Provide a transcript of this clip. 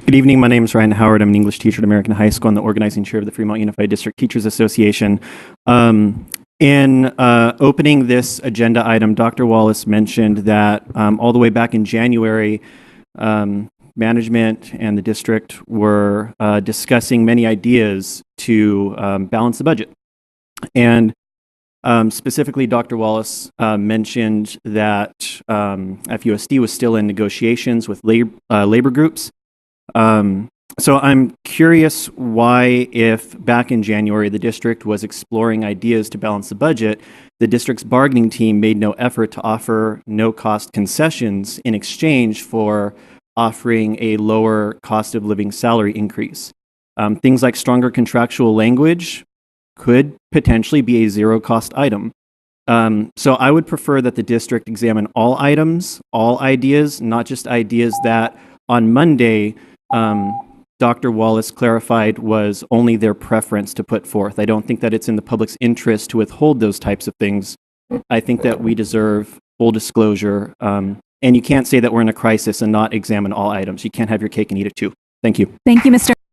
Good evening. My name is Ryan Howard. I'm an English teacher at American High School and the organizing chair of the Fremont Unified District Teachers Association. In opening this agenda item, Dr. Wallace mentioned that all the way back in January, management and the district were discussing many ideas to balance the budget. And specifically, Dr. Wallace mentioned that FUSD was still in negotiations with labor groups. So I'm curious why, if back in January the district was exploring ideas to balance the budget, the district's bargaining team made no effort to offer no-cost concessions in exchange for offering a lower cost of living salary increase. Things like stronger contractual language could potentially be a zero-cost item. So I would prefer that the district examine all items, all ideas, not just ideas that on Monday Dr. Wallace clarified was only their preference to put forth. I don't think that it's in the public's interest to withhold those types of things. I think that we deserve full disclosure. And you can't say that we're in a crisis and not examine all items. You can't have your cake and eat it too. Thank you. Thank you, Mr.